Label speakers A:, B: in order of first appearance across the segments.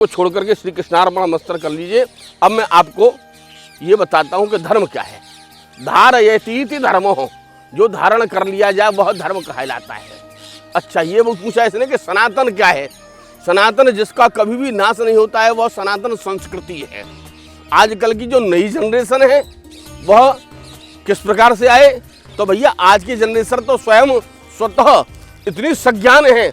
A: को छोड़ करके श्री कृष्णार्पण मस्तक कर लीजिए। अब मैं आपको ये बताता हूँ कि धर्म क्या है। धारयतीति धर्मो, जो धारण कर लिया जाए वह धर्म कहलाता है। अच्छा, ये वो पूछा इसने कि सनातन क्या है। सनातन जिसका कभी भी नाश नहीं होता है वह सनातन संस्कृति है। आजकल की जो नई जनरेशन है वह किस प्रकार से आए, तो भैया आज की जनरेशन तो स्वयं स्वतः इतनी सज्ञान है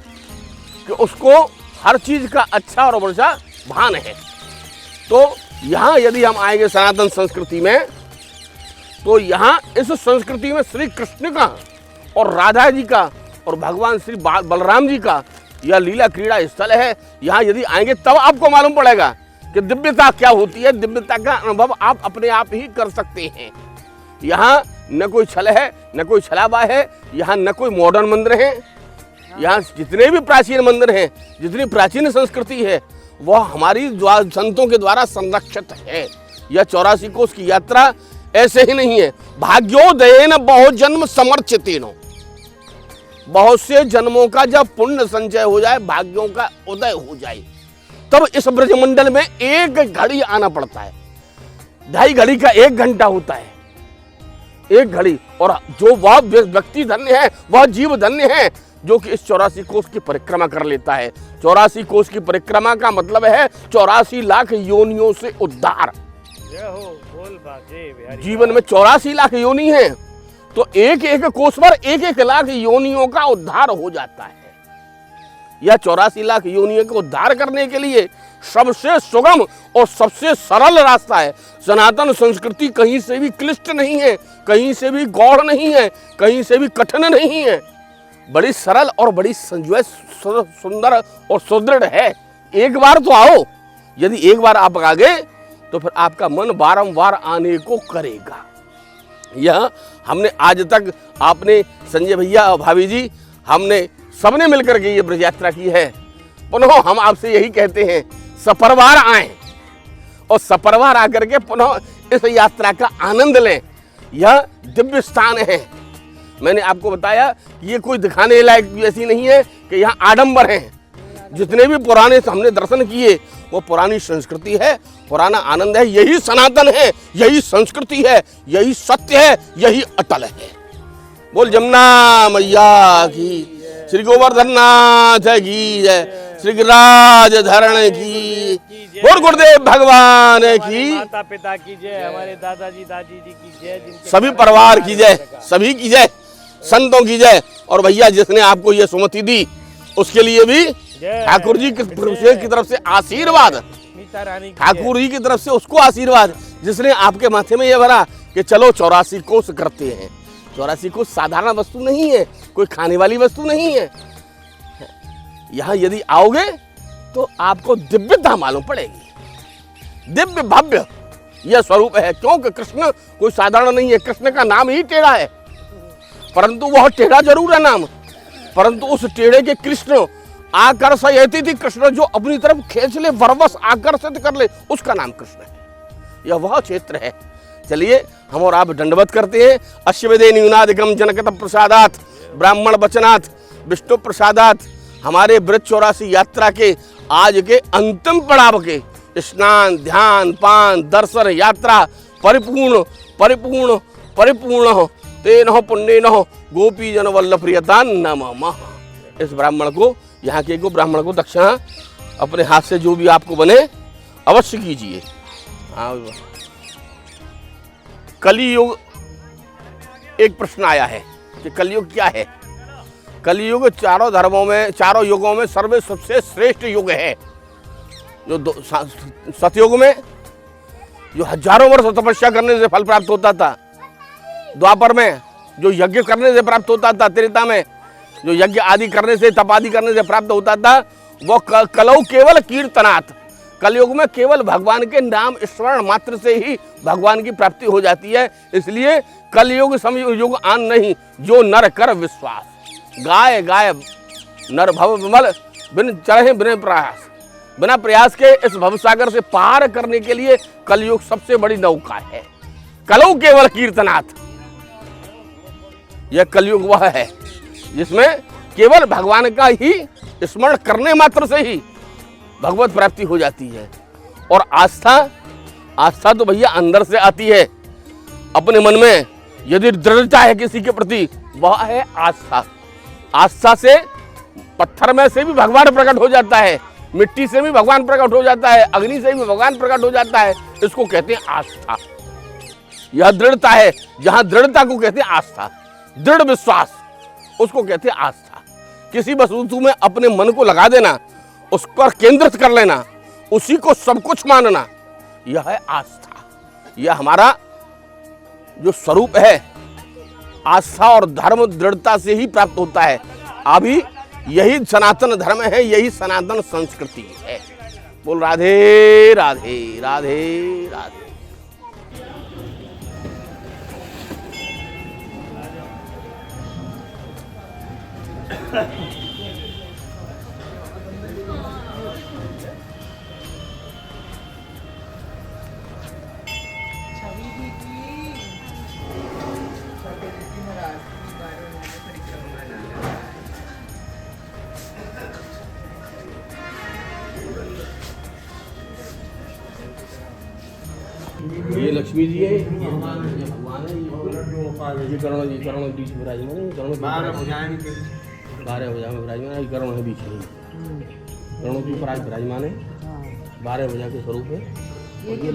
A: कि उसको हर चीज का अच्छा और बुरा भान है। तो यहाँ यदि हम आएंगे सनातन संस्कृति में, तो यहाँ इस संस्कृति में श्री कृष्ण का और राधा जी का और भगवान श्री बलराम जी का यह लीला क्रीड़ा स्थल है। यहाँ यदि आएंगे तब आपको मालूम पड़ेगा कि दिव्यता क्या होती है। दिव्यता का अनुभव आप अपने आप ही कर सकते हैं। यहाँ न कोई छल है, न कोई छलावा है, यहाँ न कोई मॉडर्न मंदिर है। यहाँ जितने भी प्राचीन मंदिर हैं, जितनी प्राचीन संस्कृति है, वह हमारी संतों के द्वारा संरक्षित है। यह 84 कोस की यात्रा ऐसे ही नहीं है। भाग्योदयेन बहु जन्म समर्चितेनो, बहुत से जन्मों का जब पुण्य संचय हो जाए, भाग्यों का उदय हो जाए, तब इस ब्रजमंडल में एक घड़ी आना पड़ता है। 2.5 घड़ी का 1 घंटा होता है, 1 घड़ी। और जो वह व्यक्ति धन्य है, वह जीव धन्य है जो कि इस 84 कोस की परिक्रमा कर लेता है। 84 कोस की परिक्रमा का मतलब है 84 लाख योनियों से उद्धार। जीवन में 84 लाख योनि है, तो एक एक कोस पर 1-1 लाख योनियों का उद्धार हो जाता है। यह 84 लाख योनियों को उद्धार करने के लिए सबसे सुगम और सबसे सरल रास्ता है। सनातन संस्कृति कहीं से भी क्लिष्ट नहीं है, कहीं से भी गौड़ नहीं है, कहीं से भी कठिन नहीं है। बड़ी सरल और बड़ी सुंदर और सुदृढ़ है। एक बार तो आओ, यदि एक बार आप आ गए तो फिर आपका मन बारंबार आने को करेगा। यह हमने आज तक, आपने संजय भैया और भाभी जी, हमने सबने मिलकर के ये ब्रज यात्रा की है। पुनः हम आपसे यही कहते हैं, सपरिवार आएं और सपरिवार आकर के पुनः इस यात्रा का आनंद लें। यह दिव्य स्थान है। मैंने आपको बताया ये कोई दिखाने लायक ऐसी नहीं है कि यहाँ आडंबर हैं। जितने भी पुराने हमने दर्शन किए वो पुरानी संस्कृति है, पुराना आनंद है। यही सनातन है, यही संस्कृति है, यही सत्य है, यही अटल है। बोल जमुना मैया की, श्री गोवर्धन नाथ की जय, श्री गिरिराज धरण की, बोल गुरुदेव भगवान की,
B: माता पिता की जय, हमारे दादाजी दादी जी की जय,
A: सभी परिवार की जय, सभी की जय, संतों की जय। और भैया जिसने आपको ये सुमति दी उसके लिए भी ठाकुर जी की तरफ से आशीर्वाद, ठाकुर जी की तरफ से उसको आशीर्वाद, जिसने आपके माथे में ये भरा कि चलो 84 कोस करते हैं। 84 कोस साधारण वस्तु नहीं है, कोई खाने वाली वस्तु नहीं है। यहाँ यदि आओगे तो आपको दिव्यता मालूम पड़ेगी। दिव्य भव्य यह स्वरूप है, क्योंकि कृष्ण कोई साधारण नहीं है। कृष्ण का नाम ही टेढ़ा है, परंतु वह टेढ़ा जरूर है नाम, परंतु उस टेढ़े के कृष्ण आकर्षयति थी, कृष्ण जो अपनी तरफ खींच ले, वरवश आकर्षित कर ले, उसका नाम कृष्ण है। यह वह क्षेत्र है। चलिए हम और आप दंडवत करते हैं। अश्वदे न्यूनादिकम जनकत प्रसादात ब्राह्मण वचनात् विष्णु प्रसादात। हमारे ब्रज 84 यात्रा के आज के अंतिम पड़ाव के स्नान, ध्यान, पान, दर्शन, यात्रा परिपूर्ण परिपूर्ण परिपूर्ण तेन पुण्येन गोपी जन वल्लभ प्रियता नमः। इस ब्राह्मण को, यहाँ के को ब्राह्मण को दक्षिणा अपने हाथ से जो भी आपको बने अवश्य कीजिए। कलियुग, एक प्रश्न आया है कि कलियुग क्या है। कलियुग चारों धर्मों में, चारों युगों में सर्व सबसे श्रेष्ठ युग है। जो सतयुग में जो हजारों वर्ष तपस्या करने से फल प्राप्त होता था, द्वापर में जो यज्ञ करने से प्राप्त होता था, त्रेता में जो यज्ञ आदि करने से, तप आदि करने से प्राप्त होता था, वो कलौ केवल कीर्तनात्। कलयुग में केवल भगवान के नाम स्मरण मात्र से ही भगवान की प्राप्ति हो जाती है। इसलिए कलयुग समयुग आन नहीं, जो नर कर विश्वास। गाय गाय नर भव विमल, बिन चढ़े बिन प्रयास। बिना प्रयास के इस भवसागर से पार करने के लिए कलयुग सबसे बड़ी नौका है। कलौ केवल कीर्तनात्, यह कलयुग वह है जिसमें केवल भगवान का ही स्मरण करने मात्र से ही भगवत प्राप्ति हो जाती है। और आस्था तो भैया अंदर से आती है। अपने मन में यदि दृढ़ता है किसी के प्रति, वह है आस्था। आस्था से पत्थर में से भी भगवान प्रकट हो जाता है, मिट्टी से भी भगवान प्रकट हो जाता है, अग्नि से भी भगवान प्रकट हो जाता है। इसको कहते हैं आस्था। यह दृढ़ता है, जहां दृढ़ता को कहते हैं आस्था। दृढ़ विश्वास उसको कहते हैं आस्था। किसी वस्तु में अपने मन को लगा देना, उस पर केंद्रित कर लेना, उसी को सब कुछ मानना, यह है आस्था। यह हमारा जो स्वरूप है। आस्था और धर्म दृढ़ता से ही प्राप्त होता है। अभी यही सनातन धर्म है, यही सनातन संस्कृति है। बोल राधे राधे राधे राधे। ये लक्ष्मी जी है, ये भगवान है, ये भगवान है, ये करण बीच विराजमान है। करण 12 भुजाएं में विराजमान है। करण है बीच में, करणों के ऊपर आज विराजमान है। 12 भुजा के स्वरूप है। और ये